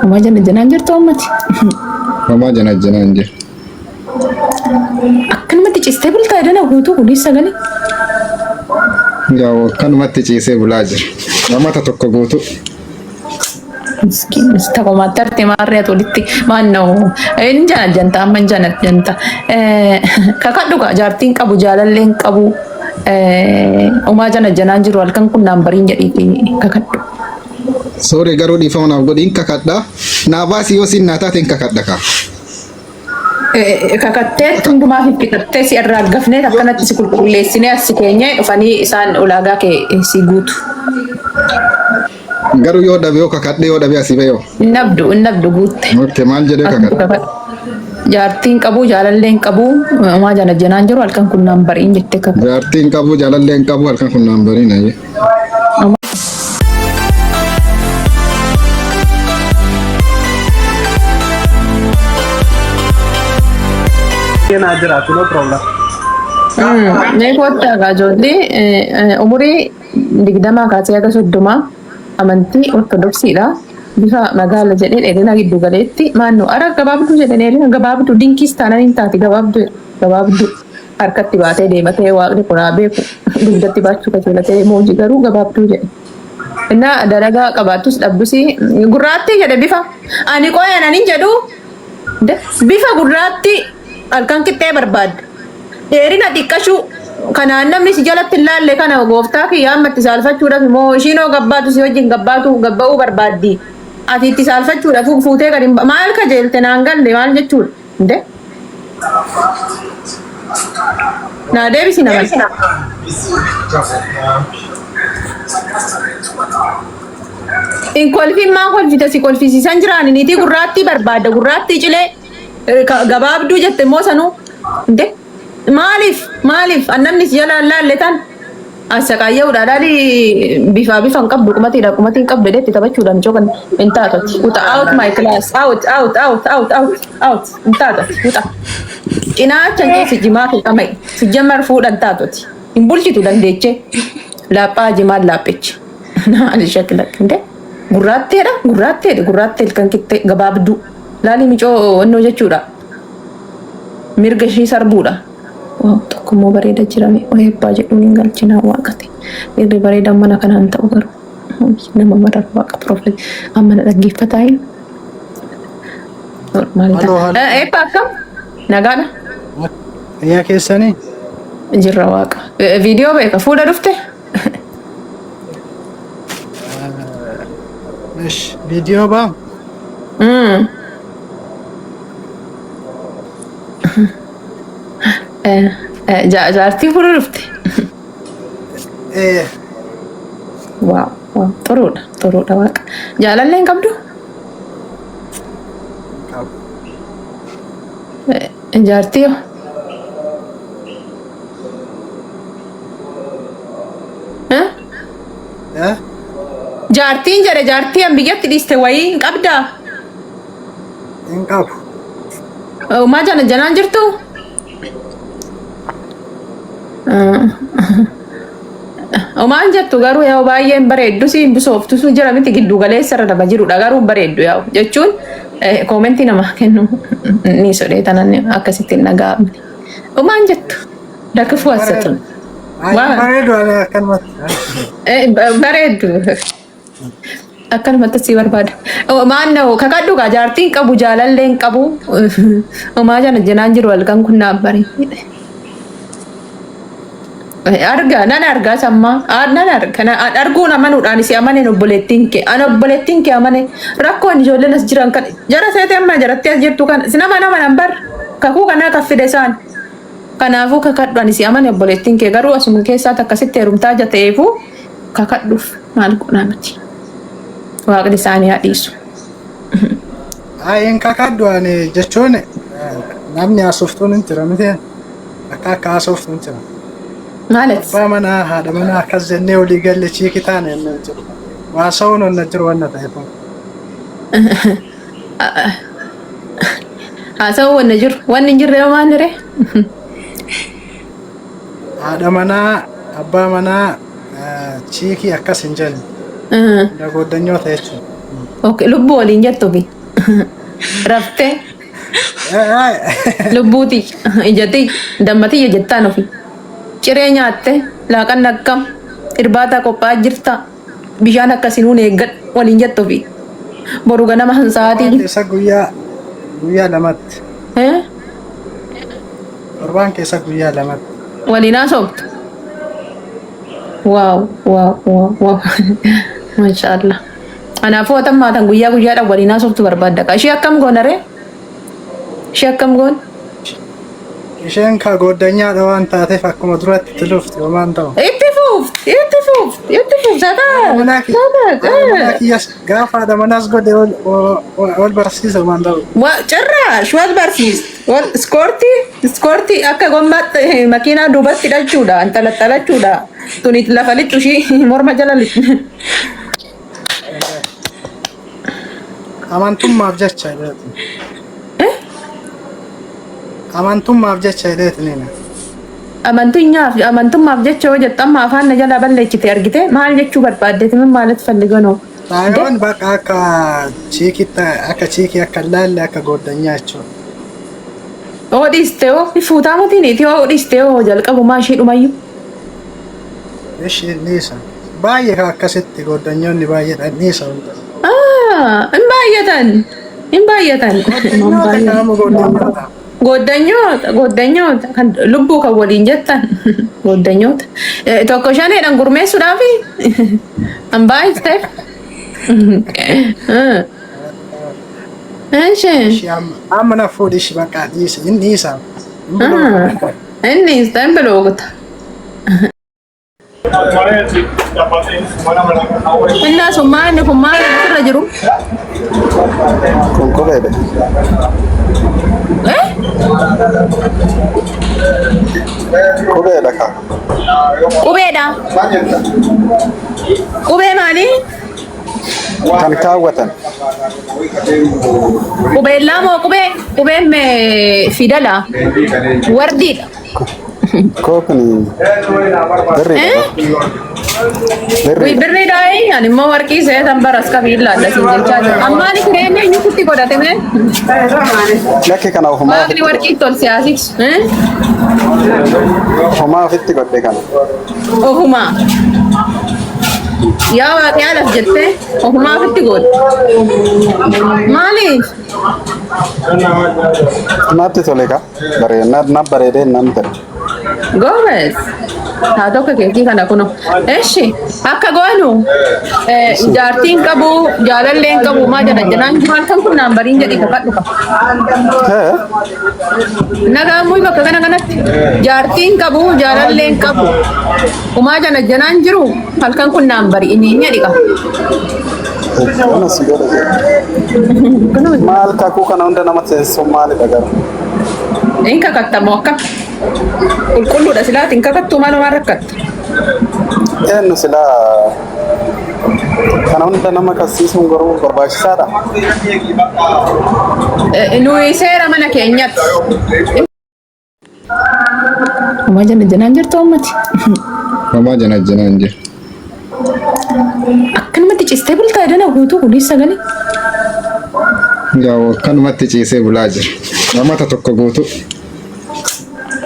وما جنا جنانجر تومتي وما جنانجر أكن ما تجستبل تايدنا وهوتو وليس غني يا كان ما تجيسي بلاجر وما تتوقعوتو مسكين مستقو ما ترتي ماريا تولتي ما إنه إن جنا جنتا من جنا جنتا كاكادوكا جارتين كابو جالالين كابو وما جنا جنانجر والكن كنا نبرين جدي كاكادو sorry garu di phone aku godin kakadda na basi yosin na taten kakadda ka kakatte tundumaa fi pikatte si irraa gafne akkanatti si qulqulleessine as keenye dhufanii isaan ulaagaa kee si guutu garu yoo dhabe yoo kakadde yoo dhabe asibe yoo nabdu guutte okay maal jedhe kakadda jaartiin qabu jaalalleen qabu maa jana janaan jiru halkan kun nambariin jette kakadda jaartiin qabu jaalalleen qabu halkan kun nambariin ayye Najira, no problem. Nei kotta gajolli umuri digdama kaasee aga soddoma amantii ortodoksiidha. Bifa magaala jedhee dheerina giddu galeetti maannu ara gabaabduu jedhanii dheerina gabaabduu dinkiis taanaan hin taati gabaabduu harkatti baatee deematee waaqni kunaa beeku dugdatti baachuu qajeelatee mooji garuu gabaabduu jedhe. Inna dalagaa qabaattus dhabdusi gurraatti jedhe bifa ani qoyan anin jedhu bifa gurraatti alkan kittee barbaad dheerina xiqqashu kanaan namni si jalatti ilaalle kana gooftaa kiyyaamatti saalfachuudhaaf immoo ishiinoo gabbaatu si wajjin gabba'uu barbaaddi ati itti saalfachuudhaaf fuutee gadi maal kajeelte naan galle maal jechuudha inde naa deebisi nama in kolfiin maa kolfite si kolfisiisan jiraan niitii gurraattii barbaadda gurraattii cilee gabaabduu jette immoo sanuu inde maaliif annamni si jala laalle tan asaqaayya'uudha dhaadhi bifaan qabdu qumatiin qabdu deetti taphachuudhaan michoo hin taatoti uta out my class out hin taatoti uta cinaachan kee si jimaa fuudhamai si jammar fuudhan taatoti hin bulchitu dandeeche laaphaa jimaan laapheche naal shakkilak inde gurraatteedha kan kitte gabaabduu laali michoo wannoo jechuudha mirga ishii sarbuudha tokkummoo bareeda jirame ohebbaa jedhuun hin galchinaa waaqate irri bareeda mana kanaan ta'u garuu nama marar waaqa profeet ammana dhaggeeffataa hin normaalidha eebba akkam nagaadha yaa keessanii jirra waaqa viidiyoo beeka fuudha dhufte viidiyoo baa jaartii fuudhuu dhufte. Waaw xuruudha waaqa. Jaalallee hin qabdu? Jaartii yoo? Jaartiin jedhe jaartii an biyyatti dhiiste wayii hin qabdaa? Hin qabu. Maa janaan jirtu? Omaan jettu garuu yaa baay'een bareeddu si bisooftu sun jira miti giddu galeessa irra daba jirudha garuu bareeddu yaa jechuun koomentii nama kennu ni sodee tanan akkasitti hin dhaga'amne. Omaan jettu dakifuu asatun. Bareeddu akkanumatti si barbaada. Maannoo kakaddu gaa jaartiin qabu jaalalleen qabu omaa jana janaan jiru halkan kun naaf bareedde. nan argaa samma nan arguu namanuudhaan isi amane obboleettiin kee amane rakkoon ijoolleen as jiran kan jara seete amma jaratti as jirtu kan sinama nama nambar kakuu kana kaffide isaan kanaafuu kakadhuan isi amane obboleettiin kee garuu asuma keessaatti akkasitti heerumtaa jateefu kakadhuuf maal godhaa miti waaqni isaanii haadhiisu. Ayin kakadhuan jechuun namni haasoftuun hin jira miti akka haasoftuun hin jira. ማለት ባመና ሀደመና ከዘኔው ሊገልች ይክታን እንንጭ ዋሳውን ወነጅር ወነታይቶ አሰው ወነጅር ወንንጅር ማንረ ሀደመና አባመና ቺኪ አከስ እንጀል ለጎደኛው ታይች اوكي لبو ولين جتو بي رفتي لبوتي اجتي دمتي جتانو في ciree nyaatte laaqan akkam irbaata qophaa jirta bishaan akkasinuun eeggadhu waliin jettu fi boru ganama hansaatii keessa guyyaa lamatti. Torbaan keessa guyyaa lamatti. waliin haasoftu. waaw waaw waaw maashaallah. Kanaafuu otammaatan guyyaa guyyaadhaan waliin haasoftu barbaadda ka ishee akkam goonaree ishee akkam goon. Isheen ka goddanyaadha waan taateef akkuma duratti itti lufti homaan ta'u. Itti fuuf sadaa. Gaafa haadha manaas godhe wal barsiisa homaan ta'u. Cirraash wal barsiisa. Iskoortii akka gommaatti makiinaa duubatti hidhachuudha antalattalachuudha. Tuni lafa lixxu ishii morma jala lixxu. Amantummaaf jecha jedhatu. Amantummaaf jecha jedheetiniin. Amantummaaf jecha yoo jettu amma afaan na jala balleessite argite maal jechuu barbaaddeeti min maalitti falliganoo. Taayoon bakka akka ciikii akka laalle akka goddanyaa jechuudha. Oodhiste oo fuutaa mutiiniiti oo oodhiste oo jalqabu maa ishee dhumayyuu. Ishee niisa. Baay'ee akkasitti goddanyoonni baay'eedhaan niisa hunda. Hin baay'atan. Goddanyoota kan lubbuu kan waliin jettan goddanyoota tokko shaneedhaan gurmeessuudhaafi an baay'isteef. Amma na fuudhishi bakka dhiise inni isaa. Inni isaa hin biloogota. Innaa sun maali kun maali irra jiru? Kun kopheedha. Kopheedha kaa. Qubeedha. Qubee maali? Kan kaawwatan. Qubeellaa moo qubeen fidala? Wardiidha. Kookni birriidha. Birriidha ani immoo warqii seetan baras qabiilla adda siin jechaa jira. Ammaani kireenya eenyu kutti godhatame? Lakki kana ofumaa. Waaqni warqii tol siyaasiks. Ofumaa ofitti godhe kana. Ofumaa. Yaa waaqni alaf jettee ofumaa ofitti godhe. Maaliif? Naatti tole ka bareedee nan ta'e. Gomez. Haa tokko keekii kana kuno. Eshi akka goonu jaartiin qabu jaalalleen qabu maa jala janaan jiru kan kun naambariin jedhi kakadhu qaba. Nagaan muyi bakka kana kanatti jaartiin qabu jaalalleen qabu umaa jala janaan jiru halkan kun naambarii inni jedhi qaba. Maal kakuu kana hunda nama seensu maalidha gara? Inni kakattamoo akka qulqulluudha silaati hin kakattuu maalumaan rakkatta. Eenyu silaa kana hunda nama qabsiisuun garuu barbaachisaadha. Nuyi seera mana keenyatti. Homaa jana janaan jirtu ummati. Homaa jana janaan jiru. Akkanumatti ciistee bultaa edana guutuu kunis sagalee. Yaa akkanumatti ciisee bulaa jira. Namoota tokko guutuu.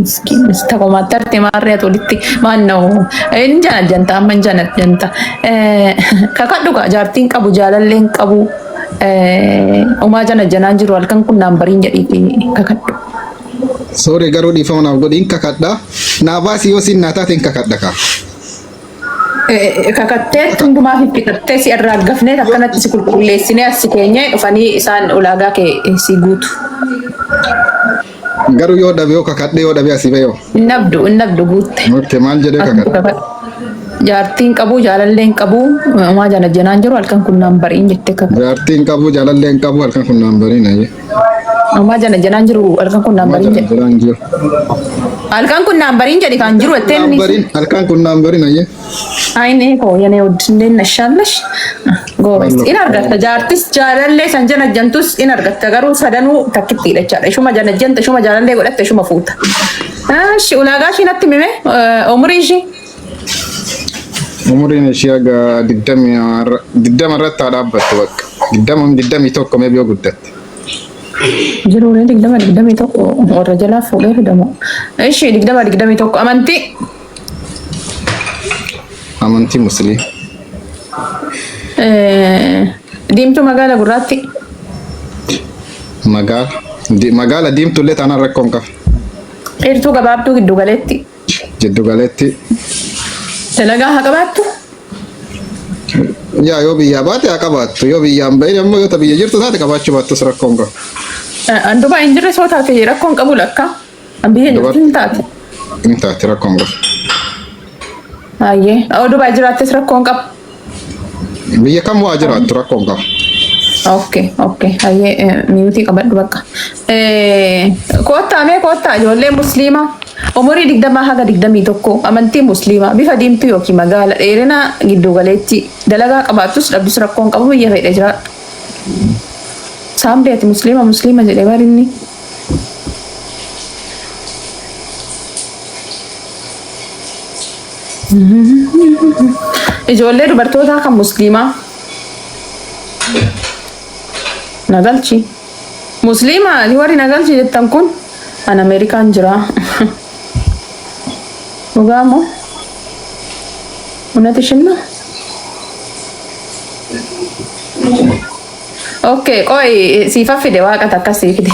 Miskin takuma tarte marre tulitti manno in jana janta amman jana janta kakadhu ka jaartiin qabu jaalalleen qabu umaa jana janaan jiru halkan kun naambariin jedhiiti kakadhu. Soore garuu dhiifama naaf godhiin kakadha. Naa baasii yoo siin naa taateen kakadha kaa. Kakattee hundumaa fiffikattee si irraa gafnee akkanatti si qulqulleessinee as keenyee dhufanii isaan ulaagaa kee si guutu. Garuu yoo dhabe yoo kakadhee yoo dhabe asii bayoo. Innabdu guutte. Okkee maal jedhee kakadha? Jaartiin qabu jaalalleen qabu umaa jana janaan jiru halkan kun naambariin jettee kakadha. Jaartiin qabu jaalalleen qabu halkan kun naambariin ayye. Umaa jana janaan jiru halkan kun naambariin jedhe. Halkan kun naambariin jedhe kan jiru ettee inni. Halkan kun naambariin ayye. Ayne koo yanee wajjin nashallash. Goobes in argatta jaartis jaalallee san jana jantus in argatta garuu sadanuu takkittiidha jechaadha. Ishuma jana janta ishuma jaalallee godhatte ishuma fuuta. Shi ulaagaa ishii natti mime umurii ishii. Umuriin ishii aga 20 irratti haa dhaabbattu bakka. digdamii tokko mee biyoo guddatte. Jiruun digdamii tokko warra jalaa fuudhee fidamu. Ishee digdamii tokko amantii. Amantii musliima. Diimtuu magaala gurraatti. Magaala diimtuullee taanaan rakkoon qaba. Dheertuu gabaabduu giddu galeetti. Jiddu galeetti. Dalagaa haa qabaattu. Yaa yoo biyyaa baate haa qabaattu. Yoo biyyaan bahin ammoo yoo biyya jirtu taate qabaachuu baattus rakkoon qaba. Andubaa hin jirre soo taate rakkoon qabu lakka. Biyya jirtu hin taate. Hin taate rakkoon qaba. Ayyee Dubaa jiraattes rakkoon qaba. Biyya kam waa jiraattu rakkoon qaba. Okay. Ayyee miyuutii qabadhu bakka. Koottaa ijoollee musliimaa. Umurii 20 haga 21 amantii musliimaa bifa diimtuu yookiin magaala dheerina giddu galeetti dalagaa qabaattus dhabdus rakkoon qabu biyya fedhe jira. Saambeeti musliima jedhee barinni. Ijoollee dubartootaa kan musliimaa. Nagalchi. Musliima warri nagalchi jettan kun an Ameerikaan jira. Dhugaamo? Unnati shinna? Okay, qoy siifa fide waaqa takka sii fide.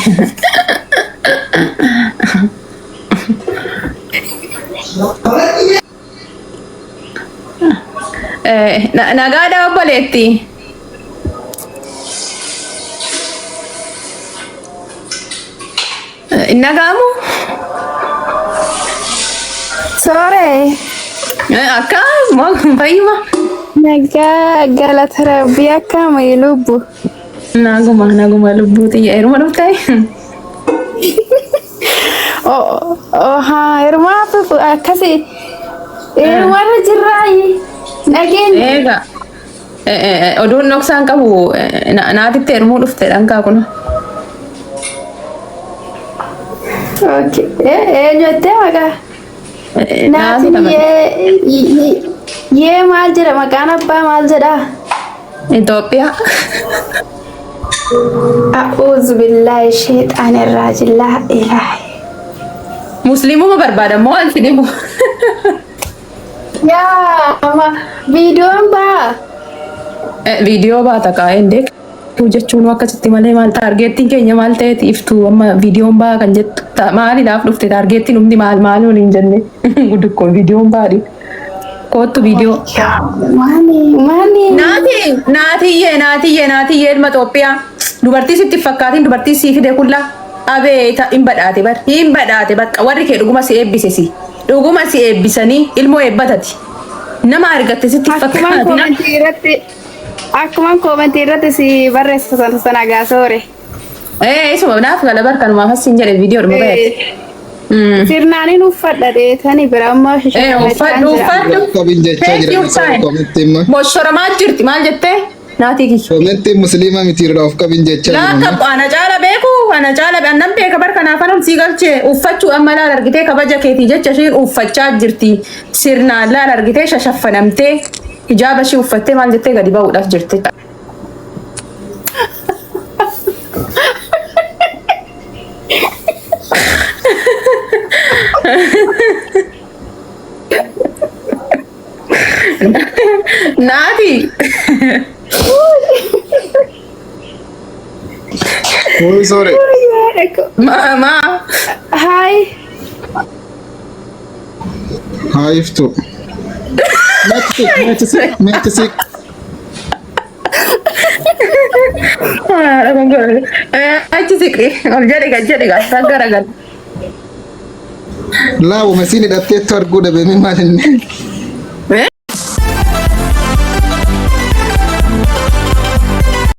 Nagaadha obboleetti. Nagaamu? Sore. Akkam fayyuma? Nagaa galata rabbii akkam lubbu. Naguma lubbuuti yeruma dhuftee. Heerumaaf akkasii heerumarra jirraayi nageenya. Eega oduun dhoksaan qabu naatitti heerumuu dhufte dhangaa kun. Eenyuttee maqaa? Naatiin yee maal jedha maqaan abbaa maal jedha? Itoophiyaa. A'uuzu billaahi sheexaani raajillaa ilaahi. Musliimuma barbaada moo alfi dhibu? Yaa amma viidiyoon baa. Viidiyoo baata kaa'een deek. Jechuun akkasitti malee maal taargeettiin keenya maal ta'eeti iftuu amma viidiyoon baa kan jettu maaliidhaaf dhufte taargeettiin humni maal waliin jenne guddukkoon viidiyoon baadhi. Koottu viidiyoo. Maani. Naatiyyee ilma Itoophiyaa. Dubartii sitti fakkaatiin dubartii sii fide kullaa. Abeeta hin badhaate bakka warri kee dhuguma si eebbisesi. Dhuguma si eebbisanii ilmoo eebbatati. Nama argatte sitti fakkaatiin. Akkuma koomentii irratti si barreessitan sana gaasoore. Isuma naaf gala barkanumaaf asiin jedhe viidiyoo dhuma baay'ate. Sirnaaniin uffadha deetanii bira ammoo Uffadhu. Boshoramaa jirti maal jettee? Naatii kiyya. Komentiin musliima mitiirra of qabin jechaa jiru. Laakka ana caala beeku annan beeka barkanaaf anan sii galchee uffachuu amma laal argitee kabaja keetii jecha ishiin uffachaa jirti. Sirnaan laal argitee shashaffanamtee hijaaba ishii uffattee maal jettee gadi ba'uudhaaf jirti. Naati. Oh, sorry. Ma. Hi. Hi, iftu. Meetisik. Achi siqi. Ol jedhiga. Garagal. Laabu masiin hidhatteettu arguu dhabe mi maalinni?